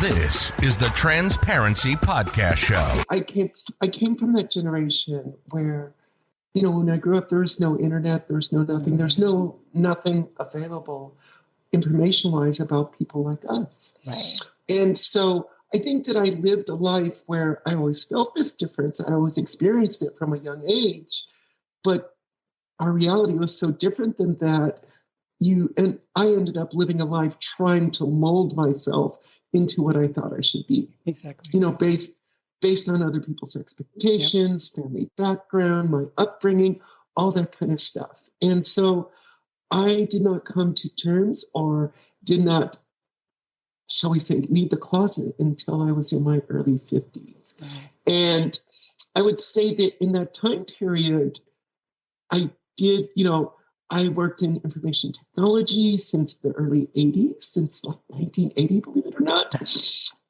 This is the Transparency Podcast Show. I came from that generation where, when I grew up, there was no internet, there was no nothing, there's nothing available information-wise about people like us. Right. And so I think that I lived a life where I always felt this difference. I always experienced it from a young age, but our reality was so different than that. And I ended up living a life trying to mold myself into what I thought I should be. Exactly. Based on other people's expectations, family background, my upbringing, all that kind of stuff. And so I did not come to terms or did not, shall we say, leave the closet until I was in my early 50s. Wow. And I would say that in that time period, I did, I worked in information technology since the early 80s, since like 1980, believe it or not.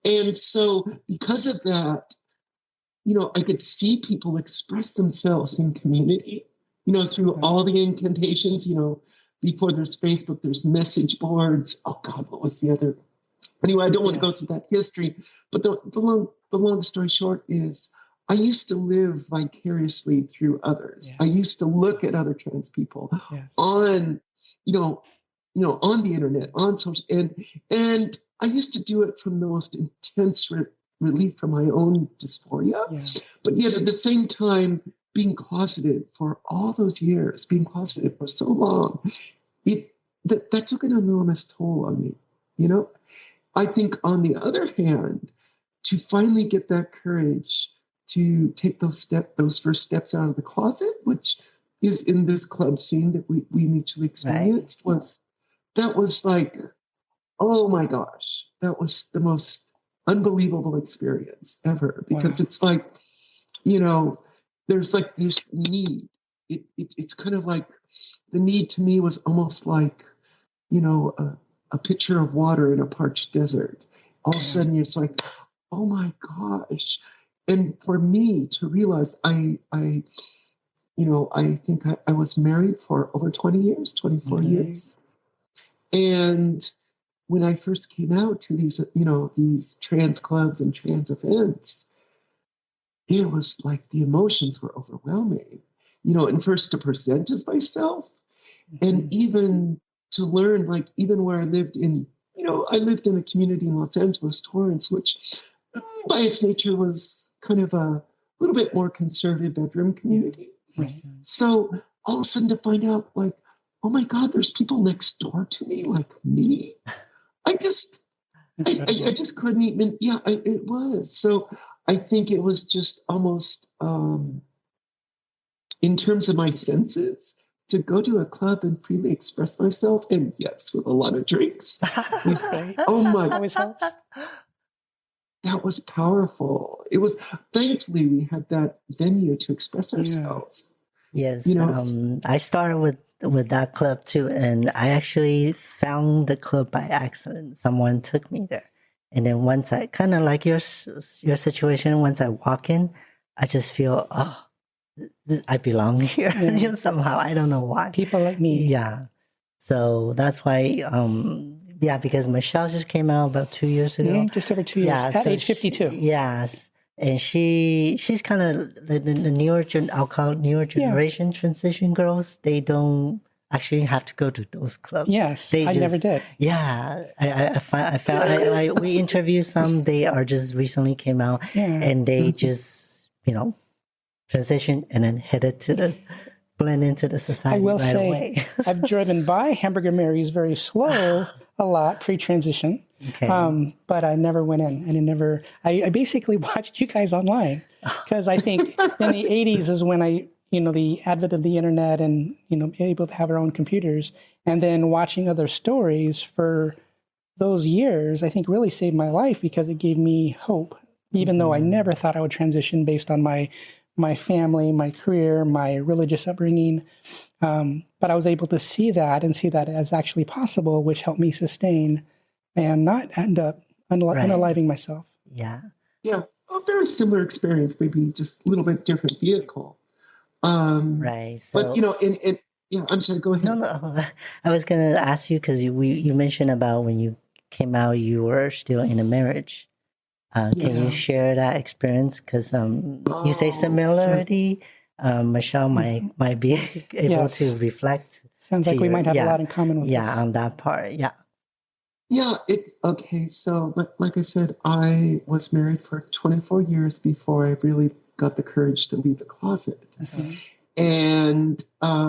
And so because of that, I could see people express themselves in community, through all the incantations, before there's Facebook, there's message boards. Oh God, what was the other? Anyway, I don't want to go through that history, but the long story short is I used to live vicariously through others. Yes. I used to look at other trans people on, on the internet, on social, and I used to do it from the most intense relief from my own dysphoria, but yet at the same time being closeted for all those years, being closeted for so long, that took an enormous toll on me. I think on the other hand, to finally get that courage to take those first steps out of the closet, which is in this club scene that we mutually experienced, was like, oh my gosh, that was the most unbelievable experience ever. Because it's like, there's like this need. It's kind of like the need to me was almost like, a pitcher of water in a parched desert. All of a sudden it's like, oh my gosh. And for me to realize I think I was married for over 20 years, 24 years. And when I first came out to these, these trans clubs and trans events, it was like the emotions were overwhelming, and first to present as myself and even to learn, like even where I lived in, I lived in a community in Los Angeles, Torrance, which by its nature was kind of a little bit more conservative bedroom community. Right. So all of a sudden to find out like, oh my God, there's people next door to me, like me. I just couldn't even, it was. So I think it was just almost, in terms of my senses, to go to a club and freely express myself, and yes, with a lot of drinks. Oh my, always helps. That was powerful. It was, thankfully we had that venue to express ourselves. Yes, I started with that club too, and I actually found the club by accident. Someone took me there, and then once I kind of like your situation. Once I walk in, I just feel I belong here. Somehow I don't know why. People like me. Yeah, so that's why. Because Michelle just came out about 2 years ago. Just over 2 years. At age 52. Yes. And she's kind of the newer, I'll call it newer generation transition girls. They don't actually have to go to those clubs. Yes, I never did. Yeah, I found we interviewed some. They are just recently came out, and they just transition and then headed to blend into the society. I will right say, away. I've driven by Hamburger Mary's very slow a lot pre-transition. Okay. But I never went in, and I basically watched you guys online because I think in the 80s is when the advent of the internet and, being able to have our own computers, and then watching other stories for those years, I think really saved my life because it gave me hope, even though I never thought I would transition based on my family, my career, my religious upbringing. But I was able to see that as actually possible, which helped me sustain and not end up unaliving myself. Yeah. Yeah. A very similar experience, maybe just a little bit different vehicle. Right. So, but, I'm sorry, go ahead. No. I was going to ask you, because you mentioned about when you came out, you were still in a marriage. Can you Yes. share that experience? Because you say Oh, similarity. Michelle might be able Yes. to reflect. Sounds like we might have a lot in common with this. Yeah, on that part. Yeah. Yeah, it's okay. So, like I said, I was married for 24 years before I really got the courage to leave the closet. Mhm. And, I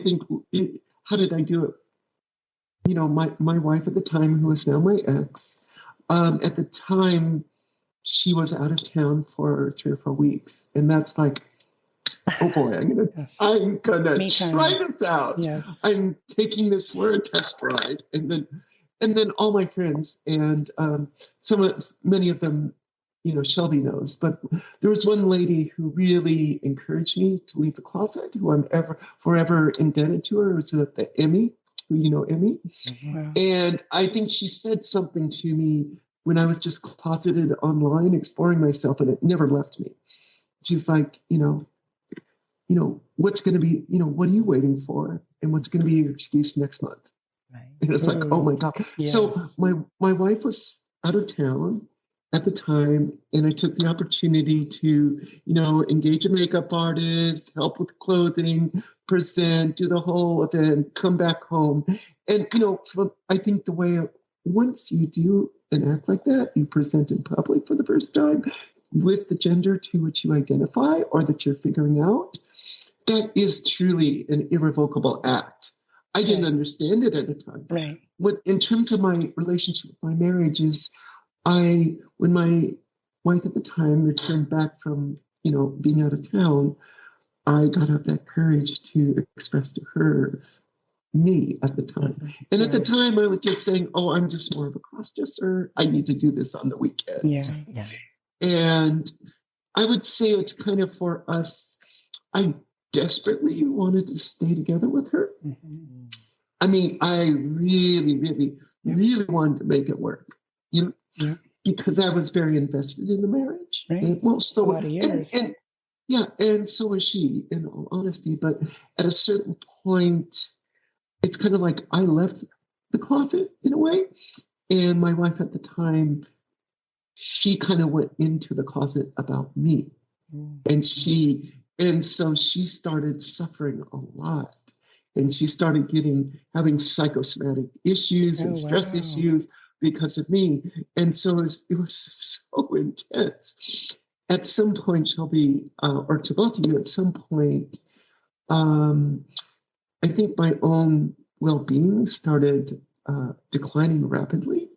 think, how did I do it? My wife at the time, who is now my ex, at the time, she was out of town for 3 or 4 weeks. And that's like, oh boy, Yes. I'm gonna Me time. try this out. Yes. I'm taking this for a test ride, and then all my friends and many of them, Shelby knows. But there was one lady who really encouraged me to leave the closet, who I'm forever indebted to her. It was the Emmy, who you know Emmy, Wow. and I think she said something to me when I was just closeted online, exploring myself, and it never left me. She's like, what's going to be, what are you waiting for? And what's going to be your excuse next month? Right. And it's like, oh my God. Yes. So my wife was out of town at the time, and I took the opportunity to, engage a makeup artist, help with clothing, present, do the whole event, come back home. And, I think the way, once you do an act like that, you present in public for the first time with the gender to which you identify or that you're figuring out, that is truly an irrevocable act. I didn't understand it at the time. Right. In terms of my relationship with my marriage is, when my wife at the time returned back from, being out of town, I got up that courage to express to her me at the time. And at the time I was just saying, oh, I'm just more of a cross-dresser. I need to do this on the weekends. Yeah. And I would say it's kind of for us, I desperately wanted to stay together with her. Mm-hmm. I mean, I really, really, really wanted to make it work, because I was very invested in the marriage. Right. And, well, so a lot of years. And so was she, in all honesty. But at a certain point, it's kind of like I left the closet in a way. And my wife at the time, she kind of went into the closet about me. And so she started suffering a lot. And she started having psychosomatic issues and stress issues because of me. And so it was so intense. At some point, Shelby, or to both of you, at some point, I think my own well-being started declining rapidly.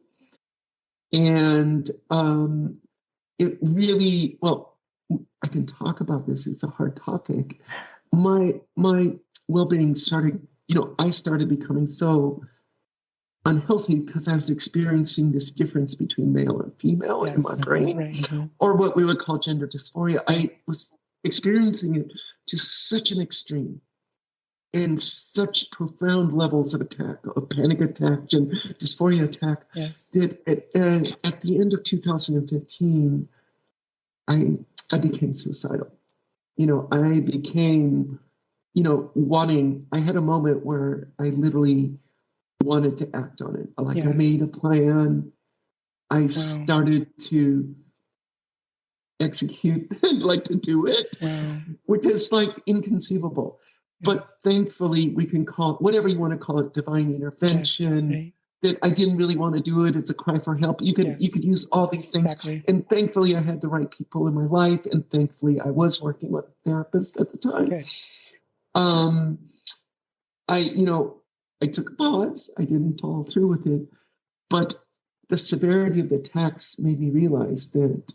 And it really, well, I can talk about this. It's a hard topic. My well-being started, I started becoming so unhealthy because I was experiencing this difference between male and female in my brain, or what we would call gender dysphoria. I was experiencing it to such an extreme and such profound levels of panic attack, and dysphoria attack, that at the end of 2015, I became suicidal. I became, I had a moment where I literally wanted to act on it. I made a plan. I started to execute and to do it, which is inconceivable. But thankfully, we can call it whatever you want to call it, divine intervention. That I didn't really want to do it. It's a cry for help. You could use all these things. And thankfully, I had the right people in my life. And thankfully, I was working with a therapist at the time. I took a pause. I didn't follow through with it. But the severity of the attacks made me realize that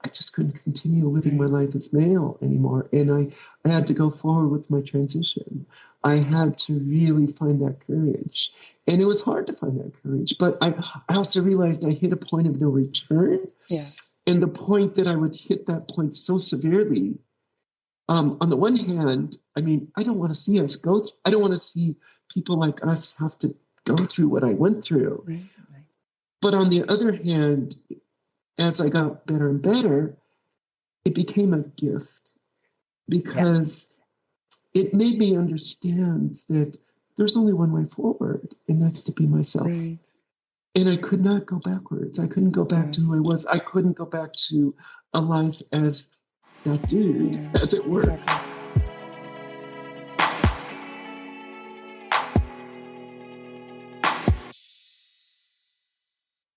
I just couldn't continue living my life as male anymore. And I had to go forward with my transition. I had to really find that courage. And it was hard to find that courage. But I also realized I hit a point of no return. And the point that I would hit that point so severely, on the one hand, I mean, I don't want to see us go through, I don't want to see people like us have to go through what I went through. But on the other hand, as I got better and better, it became a gift because it made me understand that there's only one way forward, and that's to be myself. Right. And I could not go backwards. I couldn't go back to who I was. I couldn't go back to a life as that dude, as it were. Exactly.